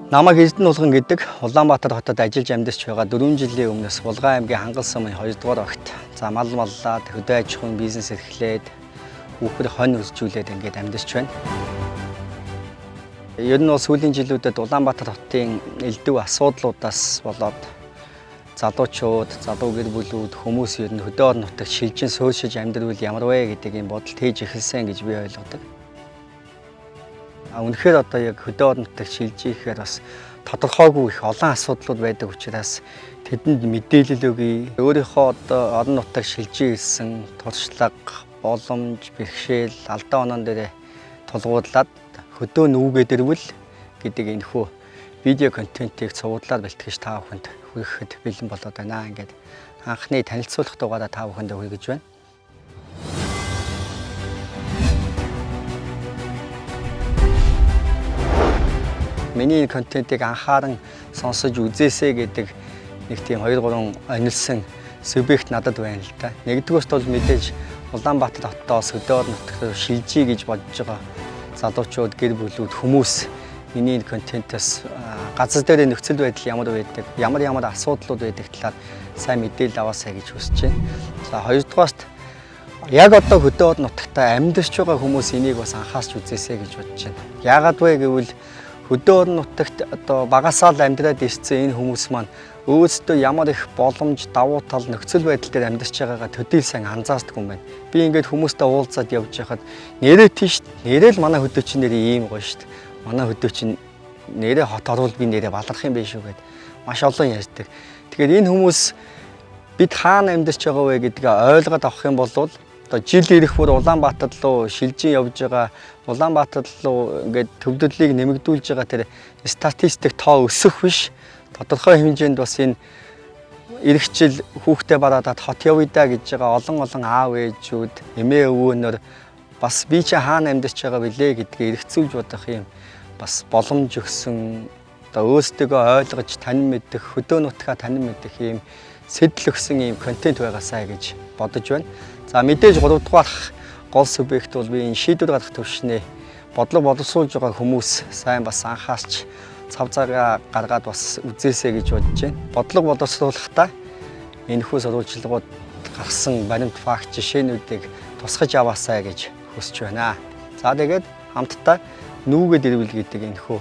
Намайг Эрдэнэ гэдэг Улаанбаатар хотод ажиллаж амьдарч байгаа 4 жилийн өмнөөс Булган аймгийн Хангал сумын 2 дугаар огт мал маллаад хөдөө аж ахуйн бизнес эрхлээд хүүхэд хонь үржүүлээд ингээд амьдарч байна. Ер нь бол сүүлийн жилүүдэд Улаанбаатар хотын элдв асуудлуудаас болоод залуучууд, залуу гэр бүлүүд хүмүүс ер нь хөдөө орон нутагт шилжин суурьшиж амьдрал ямар вэ гэдэг ийм бодол тээж эхэлсэн гэж би ойлгодог. Үнэхээр одоо яг хөдөө орон нутагт шилжихээр бас тодорхойгүй их олон асуудлууд байдаг учраас тэдэнд мэдээлэл өгье. Өөрийнхөө одоо орон нутагт шилжиж ирсэн туршлага, боломж, бэрхшээл, алдаа онон дээр тулгуурлаад хөдөө нүүгээд ирвэл гэдэг энэхүү видео контентийг цувуудлаар бэлтгэж та бүхэнд хүргэхэд бэлэн болоод байна. Ингээд анхны танилцуулах дугаараа та бүхэнд хүргэж байна. Миний контентийг анхааран сонсож үзээсэй гэдэг нэг тийм 2-3 онилсон субъект надад байна л да. Нэгдүгээрт бол мэдээж Улаанбаатар хотоос хөдөө орон нутагт шилжиж гэж бодож байгаа залуучууд, гэр бүлүүд, хүмүүс миний контентоос газар дээр нөхцөл байдал ямар байдаг, ямар асуудлууд байдаг талаар сайн мэдээлэл аваасай гэж хүсэж байна. За хоёрдугаарт яг одоо хөдөө орон нутагтаа амьдарч байгаа хүмүүс энийг бас анхаарч үзээсэй гэж бодож байна. Яагаад вэ гэвэл хөдөө орон нутагт одоо багасаа л амьдраад ирсэн энэ хүмүүс маань өөрсдөө ямар их боломж, давуу тал, нөхцөл байдал дээр амьдарч байгаагаа төдийл сайн анзаардаг юм байна. Би ингээд хүмүүстэй уулзаад явж байхад нэрээ тийш нэрээ л манай хөдөөчин нэрээ ийм гоё шүү дээ. Манай хөдөөчин нэрээ хот орвол би нэрээ баларх юм биш үү гэд маш олон ярьдаг. Тэгэхээр энэ хүмүүс бид хаана амьдарч байгаа вэ гэдгээ ойлгоод авах юм бол одоо жил ирэх бүр Улаанбаатар руу шилжин явж байгаа, Улаанбаатар руу ингээд төвлөлийг нэмэгдүүлж байгаа тэр статистик тоо өсөх биш. Тодорхой хэмжээнд бас энэ ирэх жил хүүхдээ бараадад хот явъя да гэж байгаа олон аав ээжүүд, эмээ өвөөнөр бас би чи хаана амьдарч байгаа билээ гэдгээ эргцүүлж бодох юм бас боломж өгсөн, одоо өөрсдөө ойлгож танин мэдэх, хөдөө нутгаа танин мэдэх юм сэтэл өгсөн юм контент байгаасаа гэж бодож байна. За мэдээж 3 дугаарх гол субъект бол би энэ шийдвэр гаргах төвшний бодлого боловсруулж байгаа хүмүүс сайн бас анхаарч цав цагаа гаргаад бас үзээсэй гэж бодож байна. Бодлого боловсруулахдаа энэхүү сурвалжлагууд гарсан баримт факт жишээнүүдийг тусгаж аваасай гэж хүсэж байна. За тэгээд хамтдаа нүүгээд ирвэл гэдэг энэхүү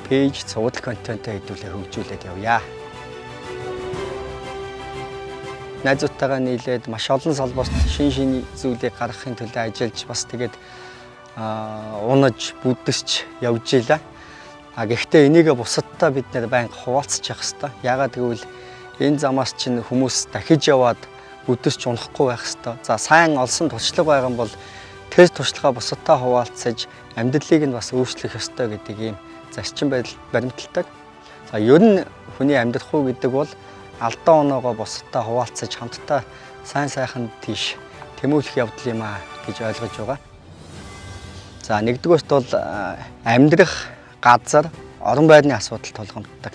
пэйж цуврал контентоо хэдүүлээ хөгжүүлээд явъя. Найзуудтайгаа нийлээд маш олон салбарт шин зүйлийг гаргахын төлөө ажиллаж бас тэгээд унаж, бүдэрч явж ийлаа. Гэхдээ энийгээ бусадтай бид нэр байнга хуваалцах хэрэгтэй. Яагаад гэвэл энэ замаас чинь хүмүүс дахиж яваад бүдэрч унахгүй байх хэрэгтэй. За сайн олсон туршлага байгаа юм бол тэр туршлагаа бусадтай хуваалцаж амьдралыг нь бас өөрчлөх ёстой гэдэг ийм зарчим байдал баримталдаг. За ер нь хүний амьдрах уу гэдэг бол алдаа оноогоо бусадтай хуваалцаж хамтдаа сайн сайхан тийш тэмүүлэх явдал юм аа гэж ойлгож байгаа. За нэгдүгээрт бол амьдрах газар, орон байрны асуудал тулгамддаг.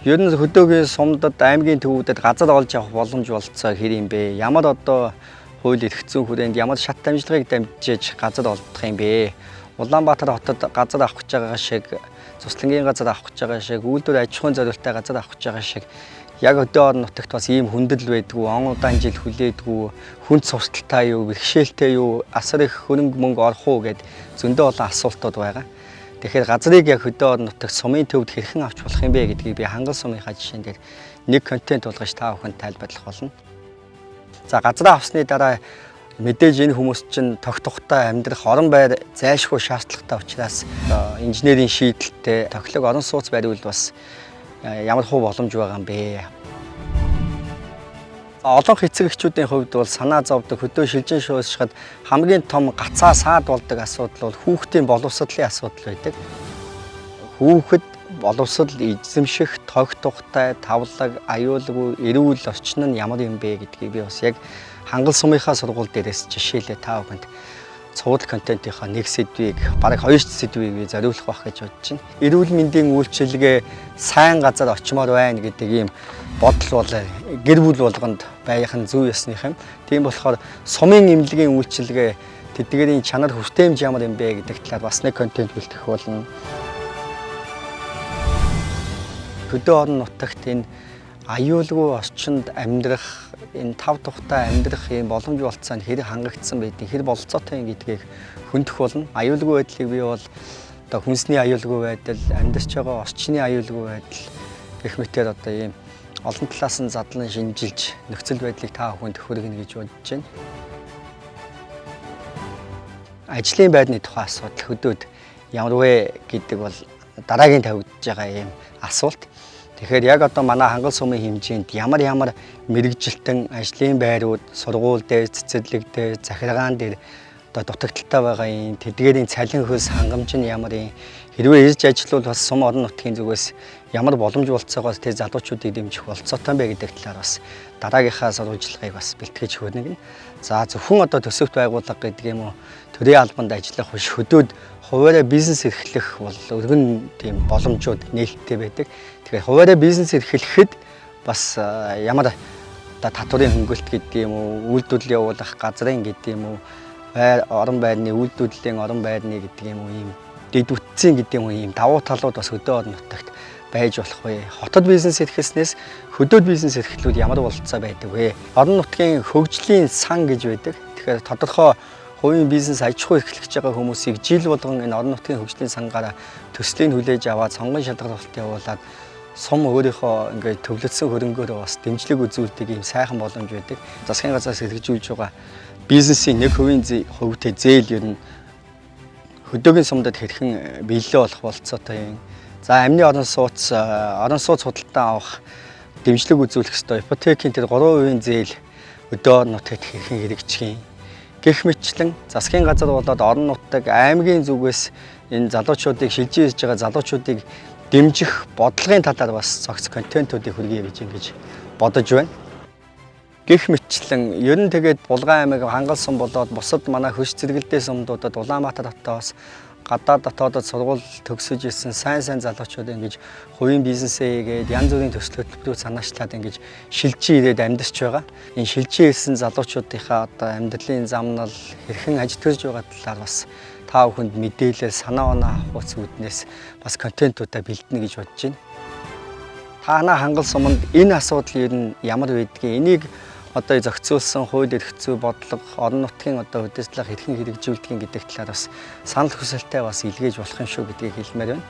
Ер нь хөдөөгийн сумдад, аймгийн төвүүдэд газар олж авах боломж болцоо хэр юм бэ? Ямар одоо хууль эрх зүйн хүрээнд ямар шат дамжлагыг дамжиж газар олдох юм бэ? Улаанбаатар хотод газар авах гэж байгаа шиг, цуслангийн газар авах гэж байгаа шиг, үйлдвэр аж ахуйн зорилттой газар авах гэж байгаа шиг яг хөдөө орон нутагт бас ийм хүндэл байдгүй, он удаан жил хүлээдгүй, хүнд сурталтай юу, бэрхшээлтэй юу, асар их хөрөнгө мөнгө орох уу гэд зөндөө олон асуултууд байгаа. Тэгэхээр газрыг яг хөдөө орон нутагт сумын төвд хэрхэн авч болох юм бэ гэдгийг би Хангал сумынхаа жишээн дээр нэг контент болгож та бүхэнд тайлбарлах болно. За газраа авсны дараа мэдээж энэ хүмүүс чинь тогтохтой амьдрах орон байр зайлшгүй шаардлагатай учраас инженерийн шийдэлтэй тохилог орон сууц бариул бас ямар хуу боломж байгаа юм бэ? Олон эцэг эхчүүдийн хувьд бол санаа зовдөг, хөдөө шилжин шууршихад хамгийн том гацаа саад болдог асуудал бол хүүхдийн боловсролын асуудал байдаг. Хүүхэд боловсрол эзэмших, тогтохтой, тавлаг, аюулгүй, эрүүл орчин нь ямар юм бэ гэдгийг би бас яг Хангал сумынхаа сургууль дээрээс жишээлээ та бүхэнд цуврал контентынхаа нэг сэдвийг, бараг 2 сэдвийг зориулах байх гэж бодож байна. Эрүүл мэндийн үйлчилгээ сайн газар очимоор байна гэдэг ийм бодол бол гэр бүл болгонд байх нь зөв ёсных юм. Тийм болохоор сумын эмнэлгийн үйлчилгээ тэдгээрийн чанар хүртээмж ямар юм бэ гэдэг талаар бас нэг контент бэлтгэх болно. хөдөө орон нутагт энэ аюулгүй орчинд амьдрах, энэ тав тухтай амьдрах ийм боломж болцоонд хэрэг хангагдсан байдгийг, хэр бололцоотой юм гэдгийг хөндөх болно. Аюулгүй байдлыг бий бол одоо хүнсний аюулгүй байдал, амьдарч байгаа орчны аюулгүй байдал гэх мэтээр одоо ийм олон талаас нь задлан шинжилж нөхцөл байдлыг та бүхэнд хүргэнэ гэж бодож байна. Ажлын байрны тухай асуудал хөдөөд ямар вэ гэдэг бол дараагийн тавигдж байгаа ийм асуулт. Тэгэхээр яг одоо манай хангал сумын хэмжээнд ямар мэрэгжилтэн ажлын байрууд, сургууль дээр, цэцэрлэг дээр, захиргаан дээр одоо дутагдaltaй байгаа юм тэдгээрийн цалин хөлс хангамж нь ямар юм, хэрвээ ирж ажиллавал бас сум орон нутгийн зүгээс ямар боломж болцоогоос тэр залуучуудыг дэмжих болцоотой бэ гэдэг талаар бас дараагийнхаа сурвалжлагыг бас бэлтгэж хөрнөгнө. За зөвхөн одоо төсөвт байгууллага гэдэг юм уу, төрийн албанд ажиллах биш, хөдөөд хуваараа бизнес эрхлэх бол өргөн тийм боломжууд нээлттэй байдаг. Тэгэхээр хуваараа бизнес эрхлэхэд бас ямар татварын хөнгөлт гэдэг юм уу, үйлдвэрлэл явуулах газрын гэдэг юм уу, орон байрны үйлдвэрлэлийн орон байрны гэдэг юм уу, ийм дэд үтцийн гэдэг юм уу, ийм давуу талууд бас хөдөө орон нутагт байж болох вэ? Хотод бизнес эрхэлснээс хөдөөд бизнес эрхлүүд ямар бололцоо байдаг вэ? Орон нутгийн хөгжлийн сан гэж байдаг. Тэгэхээр тодорхой хувийн бизнес аж ахуй эрхлэж байгаа хүмүүсийг жил болгон энэ орон нутгийн хөгжлийн сангаараа төслийг хүлээж аваад сонгон шалгалтад явуулаад сум өөрийнхөө ингээд төвлөрсөн хөрөнгөөр бас дэмжлэг үзүүлдэг ийм сайхан боломж байдаг. Засгийн газраас хэрэгжүүлж байгаа бизнесийн 1% хувьтай зээл ер нь хөдөөгийн сумдад хэрхэн биелэлээ болох болцоотой юм. За амны орон сууц худалдан авах дэмжлэг үзүүлэх ёстой. Ипотекийн тэр 3% зээл хөдөө нутагт хэрхэн хэрэгжих юм. Гэх мэтчлэн засгийн газар болоод орон нутаг аймгийн зүгээс энэ залуучуудыг шилжиж ирж байгаа залуучуудыг дэмжих бодлогын талаар бас цогц контентуудыг хүргэе гэж бодож байна. Гэх мэтчлэн ер нь тэгээд Булган аймаг хангал сум болоод бусад манай хөш зэрэгэлдээ сумдуудад Улаанбаатар хотоос гадаад дотоодод сургууль төгсөж ирсэн сайн залуучууд ингэж хувийн бизнесээ хийгээд янз бүрийн төсөл хөтөлбөрүүд санаачлаад ингэж шилжиж ирээд амьдарч байгаа. Энэ шилжиж ирсэн залуучуудынхаа одоо амьдралын замнал хэрхэн ажиглаж байгаа талаар бас та бүхэнд мэдээлэл, санаа оноо авах үүднээс бас контентуудаа бэлдэнэ гэж бодож байна. Танаа хангал суманд энэ асуудал ер нь ямар байдгийг, энийг одоо зохицуулсан хууль эрх зүй бодлого, орон нутгийн одоо үдирдлага хэрхэн хэрэгжүүлдэг гэдэг талаар бас санал хүсэлтээ бас илгээж болох юм шүү гэдгийг хэлмээр байна.